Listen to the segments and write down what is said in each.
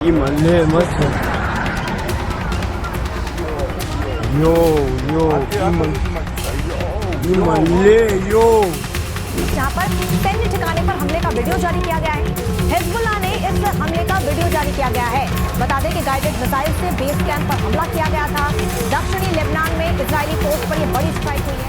이말레 맞죠? 요, 이말레 요। जहां पर सैन्य ठिकाने पर हमले का वीडियो जारी किया गया है। हिजबुल्लाह ने इस हमले का वीडियो जारी किया गया है। बता दें कि गाइडेड मिसाइल से बेस कैंप पर हमला किया गया था। दक्षिणी लेबनान में इजरायली पोस्ट पर यह बड़ी स्ट्राइक हुई है।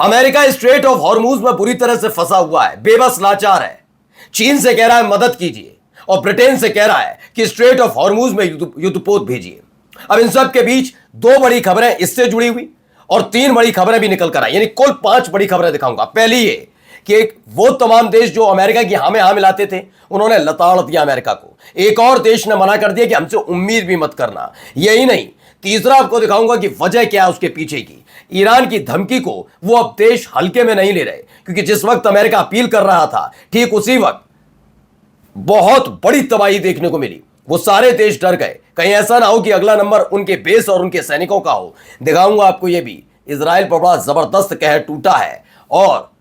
अमेरिका स्ट्रेट ऑफ हॉर्मूज में बुरी तरह से फंसा हुआ है, बेबस लाचार है। चीन से कह रहा है मदद कीजिए और ब्रिटेन से कह रहा है कि स्ट्रेट ऑफ हॉर्मूज में युद्धपोत भेजिए। अब इन सब के बीच दो बड़ी खबरें इससे जुड़ी हुई और तीन बड़ी खबरें भी निकल कर आई, यानी कुल 5 बड़ी खबरें दिखाऊंगा। पहली ये कि वो तमाम देश जो अमेरिका की हाँ में हाँ मिलाते थे, उन्होंने लताड़ दिया अमेरिका को। एक और देश ने मना कर दिया कि हमसे उम्मीद भी मत करना। यही नहीं, तीसरा आपको दिखाऊंगा कि वजह क्या है उसके पीछे की। ईरान की धमकी को वो अब देश हल्के में नहीं ले रहे, क्योंकि जिस वक्त अमेरिका अपील कर रहा था, ठीक उसी वक्त बहुत बड़ी तबाही देखने को मिली। वो सारे देश डर गए, कहीं ऐसा ना हो कि अगला नंबर उनके बेस और उनके सैनिकों का हो। दिखाऊंगा आपको ये भी। इजराइल पर बड़ा जबरदस्त कहर टूटा है और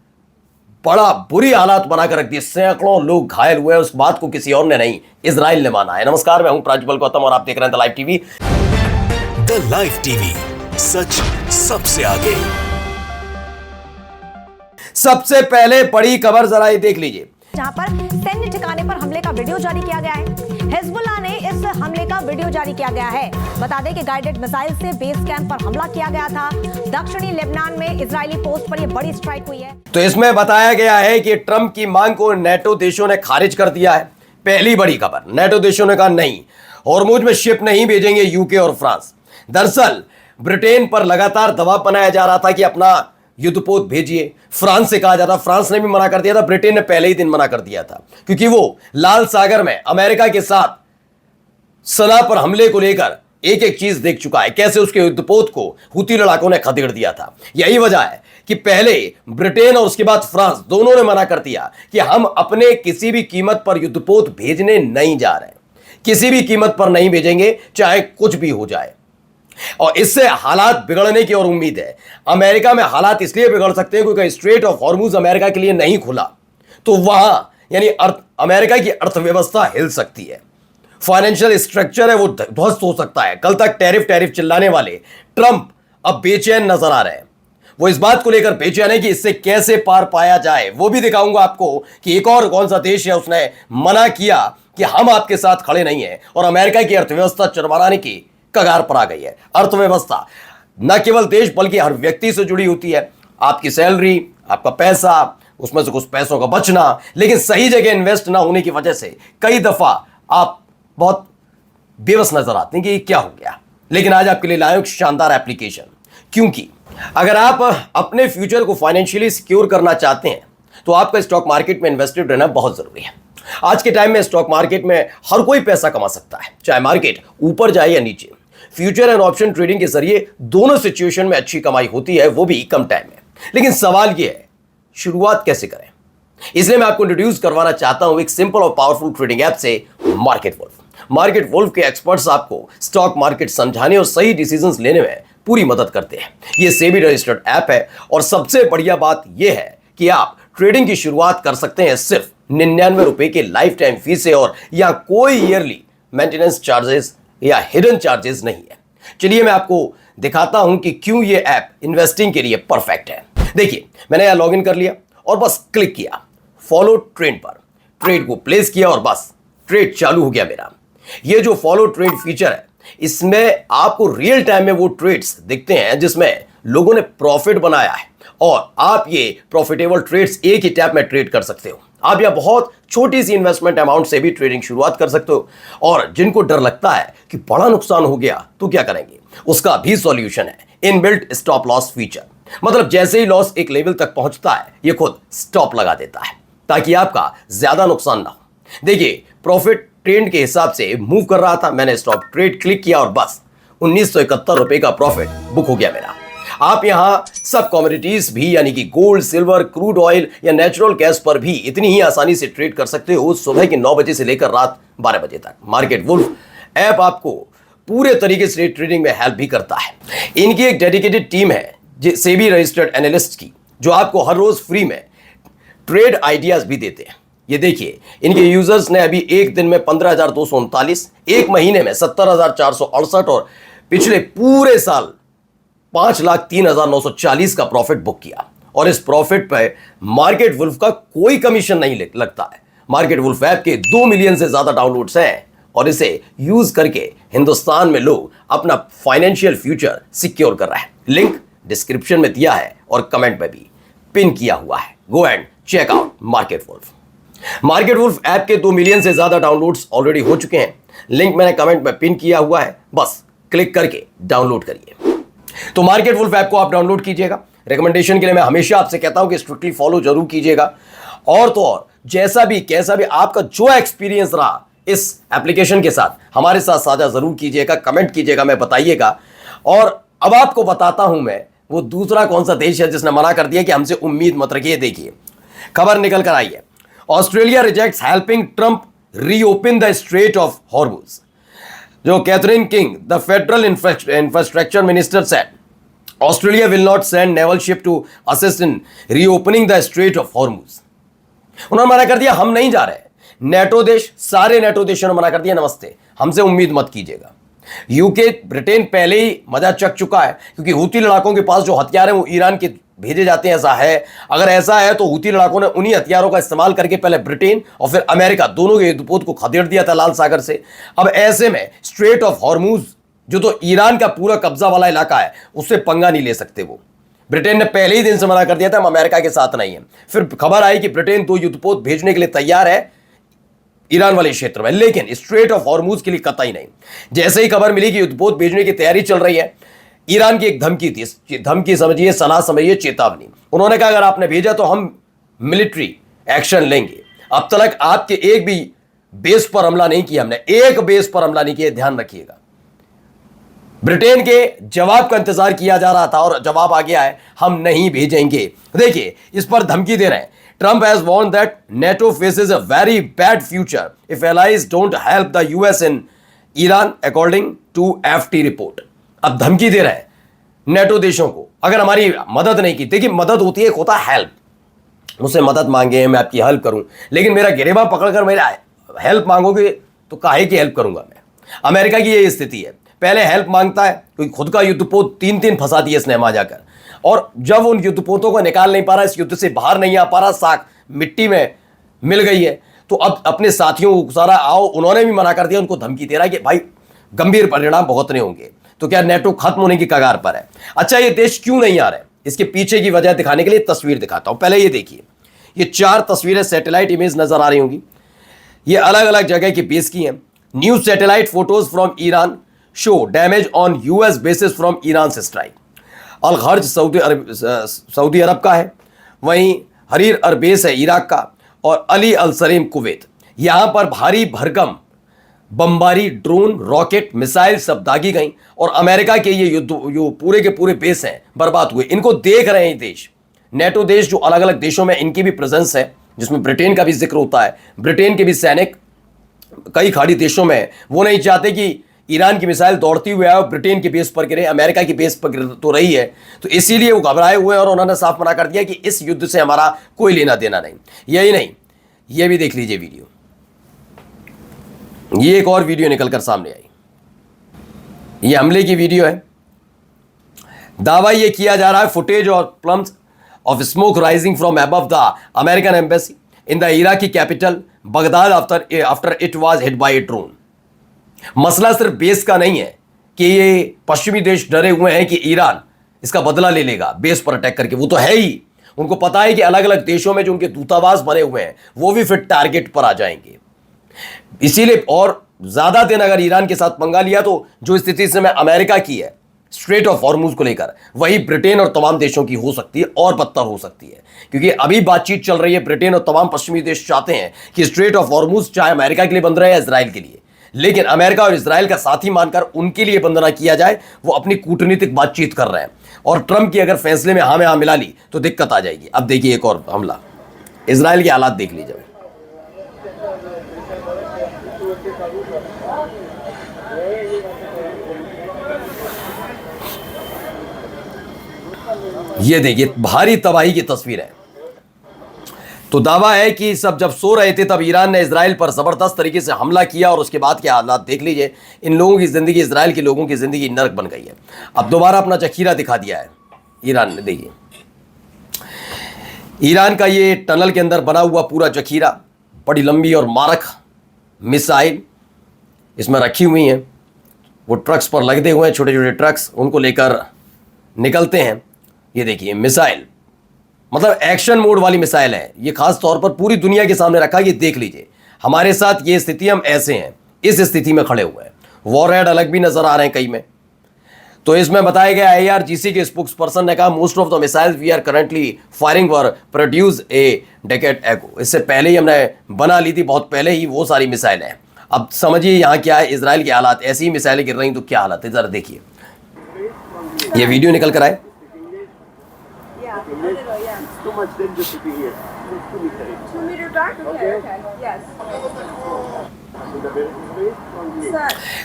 बड़ा बुरी हालात बनाकर रख दी। सैकड़ों लोग घायल हुए, उस बात को किसी और ने नहीं, इजराइल ने माना है। नमस्कार, मैं हूं प्रांजल गौतम और आप देख रहे हैं the live TV. The live TV, सच सबसे आगे। सबसे पहले बड़ी खबर जरा ये देख लीजिए, जहां पर सैन्य ठिकाने पर हमले का वीडियो जारी किया गया है। हिजबुल्लाह ने इस हमले का वीडियो जारी किया गया है। बता दें कि गाइडेड मिसाइल से बेस कैंप पर हमला किया गया था। दक्षिणी लेबनान में इजरायली पोस्ट पर यह बड़ी स्ट्राइक हुई है। तो इसमें बताया गया है कि ट्रंप की मांग को नेटो देशों ने खारिज कर दिया है। पहली बड़ी खबर, नेटो देशों ने कहा नहीं, हॉर्मुज में शिप नहीं भेजेंगे यूके और फ्रांस। दरअसल ब्रिटेन पर लगातार दबाव बनाया जा रहा था कि अपना युद्धपोत भेजिए। फ्रांस से कहा जाता, फ्रांस ने भी मना कर दिया था, ब्रिटेन ने पहले ही दिन मना कर दिया था, क्योंकि वो लाल सागर में अमेरिका के साथ सलाह पर हमले को लेकर एक एक चीज देख चुका है, कैसे उसके युद्धपोत को हुती लड़ाकों ने खदेड़ दिया था। यही वजह है कि पहले ब्रिटेन और उसके बाद फ्रांस दोनों ने मना कर दिया कि हम अपने किसी भी कीमत पर युद्धपोत भेजने नहीं जा रहे, किसी भी कीमत पर नहीं भेजेंगे, चाहे कुछ भी हो जाए। और इससे हालात बिगड़ने की और उम्मीद है। अमेरिका में हालात इसलिए बिगड़ सकते हैं क्योंकि स्ट्रेट ऑफ हॉर्मूज अमेरिका के लिए नहीं खुला, तो वहां यानी अमेरिका की अर्थव्यवस्था हिल सकती है, फाइनेंशियल स्ट्रक्चर है वो ध्वस्त हो सकता है। कल तक टैरिफ चचिल्लाने वाले ट्रंप अब बेचैन नजर आ रहे हैं। वो इस बात को लेकर बेचैन है कि इससे कैसे पार पाया जाए। वो भी दिखाऊंगा आपको कि एक और कौन सा देश है उसने मना किया कि हम आपके साथ खड़े नहीं है, और अमेरिका की अर्थव्यवस्था चरमराने की कगार पर आ गई है। अर्थव्यवस्था न केवल देश बल्कि हर व्यक्ति से जुड़ी होती है। आपकी सैलरी, आपका पैसा, उसमें से कुछ पैसों का बचना, लेकिन सही जगह इन्वेस्ट ना होने की वजह से कई दफा आप बहुत बेबस नजर आते हैं कि क्या हो गया। लेकिन आज आपके लिए लाया एक शानदार एप्लीकेशन, क्योंकि अगर आप अपने फ्यूचर को फाइनेंशियली सिक्योर करना चाहते हैं तो आपका स्टॉक मार्केट में इन्वेस्टेड रहना बहुत जरूरी है। आज के टाइम में स्टॉक मार्केट में हर कोई पैसा कमा सकता है, चाहे मार्केट ऊपर जाए या नीचे। फ्यूचर एंड ऑप्शन ट्रेडिंग के जरिए दोनों सिचुएशन में अच्छी कमाई होती है, वो भी कम टाइम में। लेकिन सवाल यह है, शुरुआत कैसे करें? इसलिए मैं आपको इंट्रोड्यूस करवाना चाहता हूं एक सिंपल और पावरफुल ट्रेडिंग ऐप से, मार्केट वुल्फ। मार्केट वुल्फ के एक्सपर्ट्स आपको स्टॉक मार्केट समझाने और सही डिसीजंस लेने में पूरी मदद करते हैं। यह सेबी रजिस्टर्ड ऐप है और सबसे बढ़िया बात यह है कि आप ट्रेडिंग की शुरुआत कर सकते हैं सिर्फ 99 रुपए के लाइफ टाइम फीस से, और यहां कोई ईयरली मेंटेनेंस चार्जेस या हिडन चार्जेस नहीं है। चलिए मैं आपको दिखाता हूं कि क्यों यह ऐप इन्वेस्टिंग के लिए परफेक्ट है। देखिए, मैंने यहां लॉगिन कर लिया और बस क्लिक किया फॉलो ट्रेंड पर, ट्रेड को प्लेस किया और बस ट्रेड चालू हो गया मेरा। यह जो फॉलो ट्रेड फीचर है, इसमें आपको रियल टाइम में वो ट्रेड्स दिखते हैं जिसमें लोगों ने प्रॉफिट बनाया है, और आप ये प्रॉफिटेबल ट्रेड्स एक ही टैप में ट्रेड कर सकते हो। आप यह बहुत छोटी सी इन्वेस्टमेंट अमाउंट से भी ट्रेडिंग शुरुआत कर सकते हो। और जिनको डर लगता है कि बड़ा नुकसान हो गया तो क्या करेंगे, उसका भी सॉल्यूशन है इनबिल्ट स्टॉप लॉस फीचर। मतलब जैसे ही लॉस एक लेवल तक पहुंचता है, ये खुद स्टॉप लगा देता है ताकि आपका ज्यादा नुकसान ना हो। देखिए, प्रॉफिट ट्रेंड के हिसाब से मूव कर रहा था, मैंने स्टॉप ट्रेड क्लिक किया और बस 1971 रुपए का प्रॉफिट बुक हो गया मेरा। आप यहां सब कमोडिटीज भी यानी कि गोल्ड, सिल्वर, क्रूड ऑयल या नेचुरल गैस पर भी इतनी ही आसानी से ट्रेड कर सकते हो सुबह के 9 बजे से लेकर रात 12 बजे तक। मार्केट वुल्फ ऐप आपको पूरे तरीके से ट्रेडिंग में हेल्प भी करता है। इनकी एक डेडिकेटेड टीम है सेबी रजिस्टर्ड एनालिस्ट की, जो आपको हर रोज फ्री में ट्रेड आइडियाज भी देते हैं। ये देखिए, इनके यूजर्स ने अभी एक दिन में 15,239, एक महीने में 70,468 और पिछले पूरे साल 5,03,940 का प्रॉफिट बुक किया। और इस प्रॉफिट पे मार्केट वुल्फ का कोई कमीशन नहीं लगता है। मार्केट वुल्फ ऐप के 2 मिलियन से ज्यादा डाउनलोड्स हैं और इसे यूज करके हिंदुस्तान में लोग अपना फाइनेंशियल फ्यूचर सिक्योर कर रहे हैं। लिंक डिस्क्रिप्शन में दिया है और कमेंट में भी पिन किया हुआ है। Go and check out market wolf. Market wolf app के 2 मिलियन से ज्यादा डाउनलोड्स ऑलरेडी हो चुके हैं। लिंक मैंने कमेंट में पिन किया हुआ है, बस क्लिक करके डाउनलोड करिए। तो मार्केट वुल्फ ऐप को आप डाउनलोड कीजिएगा। रिकमेंडेशन के लिए मैं हमेशा आपसे कहता हूं कि स्ट्रिक्टली फॉलो जरूर कीजिएगा। और तो और जैसा भी कैसा भी आपका जो एक्सपीरियंस रहा इस एप्लीकेशन के साथ हमारे साथ साझा जरूर कीजिएगा, कमेंट कीजिएगा, मैं बताइएगा। और अब आपको बताता हूं मैं वो दूसरा कौन सा देश है जिसने मना कर दिया कि हमसे उम्मीद मत रखिए। देखिए, खबर निकल कर आई है, Australia rejects helping Trump reopen the Strait of Hormuz. जो Catherine King, the federal infrastructure minister, said Australia will not send naval ship to assist in reopening the Strait of Hormuz. उन्होंने मना कर दिया, हम नहीं जा रहे। नेटो देश, सारे नेटो देशों ने मना कर दिया, नमस्ते, हमसे उम्मीद मत कीजिएगा। यूके, ब्रिटेन पहले ही मजा चख चुका है, क्योंकि हुती लड़ाकों के पास जो हथियार हैं वो ईरान के भेजे जाते हैं। ऐसा है, अगर ऐसा है तो हुती लड़ाकों ने उन्हीं हथियारों का इस्तेमाल करके पहले ब्रिटेन और फिर अमेरिका दोनों के युद्धपोत को खदेड़ दिया था लाल सागर से। अब ऐसे में स्ट्रेट ऑफ हॉर्मुज जो तो ईरान का पूरा कब्जा वाला इलाका है, उससे पंगा नहीं ले सकते वो। ब्रिटेन ने पहले ही दिन से मना कर दिया था, हम अमेरिका के साथ नहीं है। फिर खबर आई कि ब्रिटेन 2 युद्धपोत भेजने के लिए तैयार है ईरान वाले क्षेत्र में, लेकिन स्ट्रेट ऑफ हॉर्मुज के लिए कतई नहीं। जैसे ही खबर मिली कि युद्धपोत भेजने की तैयारी चल रही है, ईरान की एक धमकी थी, धमकी समझिए, सलाह समझिए, चेतावनी। उन्होंने कहा अगर आपने भेजा तो हम मिलिट्री एक्शन लेंगे। अब तक आपके एक भी बेस पर हमला नहीं किया हमने, एक बेस पर हमला नहीं किया, ध्यान रखिएगा। ब्रिटेन के जवाब का इंतजार किया जा रहा था और जवाब आ गया है, हम नहीं भेजेंगे। देखिए, इस पर धमकी दे रहे हैं। Trump has warned that NATO faces a very bad future if allies don't help the US in Iran, according to FT report. अब धमकी दे रहे हैं नेटो देशों को, अगर हमारी मदद नहीं की। देखिए, मदद होती है, एक होता है हेल्प। मुझसे मदद मांगे, मैं आपकी हेल्प करूं, लेकिन मेरा गिरेबान पकड़कर मेरा हेल्प मांगोगे तो काहे की हेल्प करूंगा मैं। अमेरिका की ये स्थिति है, पहले हेल्प मांगता है क्योंकि खुद का युद्धपोत 3 फंसा दिए इसने वहां जाकर, और जब उन युद्धपोतों को निकाल नहीं पा रहा, इस युद्ध से बाहर नहीं आ पा रहा, साख मिट्टी में मिल गई है, तो अब अपने साथियों को सारा आओ, उन्होंने भी मना कर दिया, उनको धमकी दे रहा है कि भाई गंभीर परिणाम भुगतने होंगे। तो क्या नेटो खत्म होने की कगार पर है? अच्छा, ये देश क्यों नहीं आ रहे, इसके पीछे की वजह दिखाने के लिए तस्वीर दिखाता हूं। पहले ये देखिए, ये 4 तस्वीरें सैटेलाइट इमेज नजर आ रही होंगी, ये अलग अलग जगह की बेस की हैं। New satellite photos from Iran show damage on US bases from Iran strike. Al Kharj सऊदी अरब का है, वहीं हरीर अरबेस है इराक का, और अली अल सलीम कुवैत। यहां पर भारी भरकम बमबारी, ड्रोन, रॉकेट, मिसाइल सब दागी गई और अमेरिका के ये युद्ध जो पूरे के पूरे बेस हैं बर्बाद हुए। इनको देख रहे हैं देश, नेटो देश जो अलग अलग देशों में इनकी भी प्रेजेंस है, जिसमें ब्रिटेन का भी जिक्र होता है। ब्रिटेन के भी सैनिक कई खाड़ी देशों में, वो नहीं चाहते कि ईरान की मिसाइल दौड़ती हुई आए और ब्रिटेन के बेस पर गिरे, अमेरिका की बेस पर गिर तो रही है, तो इसीलिए वो घबराए हुए हैं और उन्होंने साफ मना कर दिया कि इस युद्ध से हमारा कोई लेना देना नहीं। यही नहीं, ये भी देख लीजिए वीडियो, ये एक और वीडियो निकलकर सामने आई, ये हमले की वीडियो है। दावा ये किया जा रहा है फुटेज और plums of smoke rising from above the American embassy in the Iraqi capital Baghdad after it was hit by A drone. मसला सिर्फ बेस का नहीं है कि ये पश्चिमी देश डरे हुए हैं कि ईरान इसका बदला ले लेगा बेस पर अटैक करके, वो तो है ही। उनको पता है कि अलग अलग देशों में जो उनके दूतावास बने हुए हैं वो भी फिर टारगेट पर आ जाएंगे। इसीलिए और ज्यादा दिन अगर ईरान के साथ पंगा लिया तो जो स्थिति से मैं अमेरिका की है स्ट्रेट ऑफ हॉर्मुज को लेकर, वही ब्रिटेन और तमाम देशों की हो सकती है और बदतर हो सकती है, क्योंकि अभी बातचीत चल रही है। ब्रिटेन और तमाम पश्चिमी देश चाहते हैं कि स्ट्रेट ऑफ हॉर्मुज चाहे अमेरिका के लिए बंद रहे या इजराइल के लिए, लेकिन अमेरिका और इजराइल का साथी मानकर उनके लिए बंद ना किया जाए, वो अपनी कूटनीतिक बातचीत कर रहे हैं। और ट्रंप की अगर फैसले में हाँ में हाँ मिला ली तो दिक्कत आ जाएगी। अब देखिए एक और हमला, इजराइल के हालात देख लीजिए। ये देखिए भारी तबाही की तस्वीर है। तो दावा है कि सब जब सो रहे थे तब ईरान ने इजराइल पर जबरदस्त तरीके से हमला किया और उसके बाद के हालात देख लीजिए। इन लोगों की जिंदगी, इजराइल के लोगों की जिंदगी नरक बन गई है। अब दोबारा अपना जखीरा दिखा दिया है ईरान ने। देखिए ईरान का ये टनल के अंदर बना हुआ पूरा जखीरा, बड़ी लंबी और मारक मिसाइल इसमें रखी हुई हैं। वो ट्रक्स पर लगे हुए हैं, छोटे छोटे ट्रक्स, उनको लेकर निकलते हैं। ये देखिए मिसाइल, मतलब एक्शन मोड वाली मिसाइल है। ये खास तौर पर पूरी दुनिया के सामने रखा। ये देख लीजिए हमारे साथ ये स्थिति, हम ऐसे हैं, इस स्थिति में खड़े हुए हैं। वॉरहेड अलग भी नजर आ रहे हैं कई में। तो इसमें बताया गया IRGC के स्पोक्स पर्सन ने कहा most of the missiles we are currently firing were produce a decade ago. इससे पहले ही हमने बना ली थी, बहुत पहले ही वो सारी मिसाइलें हैं। अब समझिए यहाँ क्या है, इजराइल के हालात, ऐसी ही मिसाइलें गिर रही तो क्या हालत है जरा देखिए। ये वीडियो निकल कर आए। Too much danger to be here. 2 meter. 2 meter dark? Okay. Yes.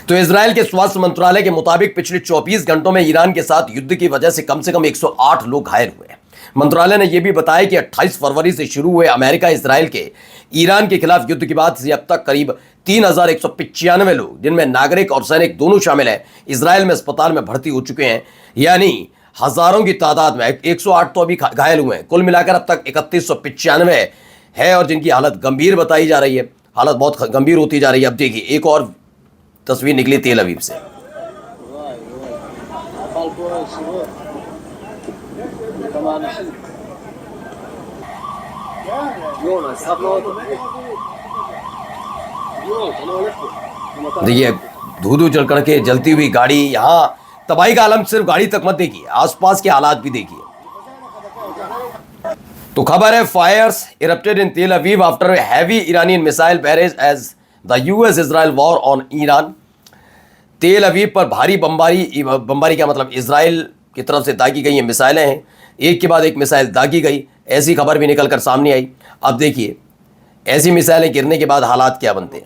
तो इजराइल के स्वास्थ्य मंत्रालय के मुताबिक पिछले 24 घंटों में ईरान के साथ युद्ध की वजह से कम 108 लोग घायल हुए हैं। मंत्रालय ने यह भी बताया कि 28 फरवरी से शुरू हुए अमेरिका इजराइल के ईरान के खिलाफ युद्ध के बाद से अब तक करीब 3195 लोग, जिनमें नागरिक और सैनिक दोनों शामिल हैं, इजराइल में अस्पताल में भर्ती हो चुके हैं। यानी हजारों की तादाद में 108 तो अभी घायल हुए हैं। कुल मिलाकर अब तक 3195 है और जिनकी हालत गंभीर बताई जा रही है। हालत बहुत गंभीर होती जा रही है। अब देखिए एक और तस्वीर निकली तेल अवीव से। देखिए धू चल करके जलती हुई गाड़ी, यहाँ तबाही का आलम सिर्फ गाड़ी तक मत देखिए, आसपास के हालात भी देखिए। तो खबर है Fyers erupted in Tel Aviv after a heavy Iranian missile barrage as the US Israel war on Iran. Tel Aviv पर भारी बमबारी का मतलब इजराइल की तरफ से दागी गई ये मिसाइलें हैं, एक के बाद एक मिसाइल दागी गई, ऐसी खबर भी निकलकर सामने आई। अब देखिए ऐसी मिसाइलें गिरने के बाद हालात क्या बनते हैं।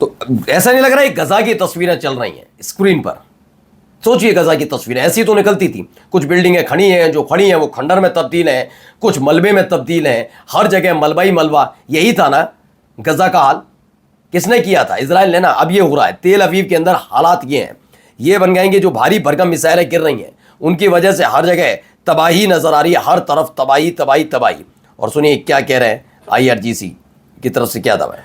तो ऐसा नहीं लग रहा है गजा की तस्वीरें चल रही हैं स्क्रीन पर। सोचिए गजा की तस्वीरें ऐसी तो निकलती थी। कुछ बिल्डिंगें खड़ी हैं, जो खड़ी हैं वो खंडर में तब्दील हैं, कुछ मलबे में तब्दील हैं, हर जगह मलबा ही मलबा। यही था ना गजा का हाल, किसने किया था? इजराइल ने ना। अब ये हो रहा है तेल अवीव के अंदर हालात ये हैं, ये बन गएंगे। जो भारी भरकम मिसाइलें गिर रही हैं उनकी वजह से हर जगह तबाही नजर आ रही है, हर तरफ तबाही तबाही तबाही। और सुनिए क्या कह रहे हैं IRGC की तरफ से, क्या दावा है।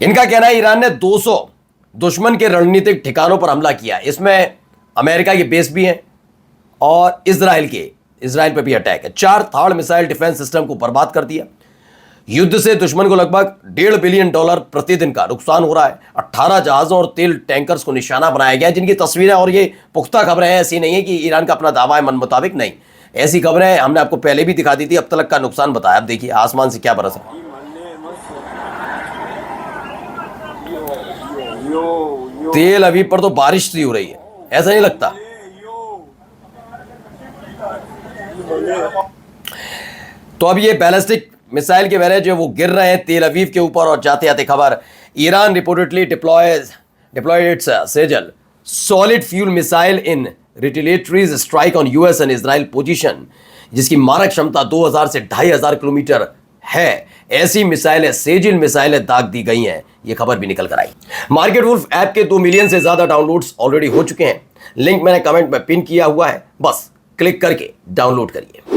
इनका कहना है ईरान ने 200 दुश्मन के रणनीतिक ठिकानों पर हमला किया। इसमें अमेरिका के बेस भी हैं और इजराइल पे भी अटैक है। 4 थार्ड मिसाइल डिफेंस सिस्टम को बर्बाद कर दिया। युद्ध से दुश्मन को लगभग $1.5 बिलियन प्रतिदिन का नुकसान हो रहा है। 18 जहाजों और तेल टैंकर्स को निशाना बनाया गया है, जिनकी तस्वीरें और ये पुख्ता खबरें हैं। ऐसी नहीं है कि ईरान का अपना दावा है मन मुताबिक, नहीं, ऐसी खबरें हमने आपको पहले भी दिखा दी थी। अब तक का नुकसान बताया। अब देखिए आसमान से क्या बरस रहा है। तेल अवीव पर तो बारिश सी हो रही है, ऐसा नहीं लगता? तो अब ये बैलिस्टिक मिसाइल के बैरेज जो वो गिर रहे हैं तेल अवीव के ऊपर। और जाते जाते खबर, Iran reportedly deployed its Sejjil solid fuel missile in retaliatory strike on US and Israel position, जिसकी मारक क्षमता 2000 से 2500 किलोमीटर है। ऐसी मिसाइलें, सेजिल मिसाइलें दाग दी गई हैं। ये खबर भी निकल कर आई। मार्केट वुल्फ ऐप के 2 मिलियन से ज्यादा डाउनलोड्स ऑलरेडी हो चुके हैं। लिंक मैंने कमेंट में पिन किया हुआ है, बस क्लिक करके डाउनलोड करिए।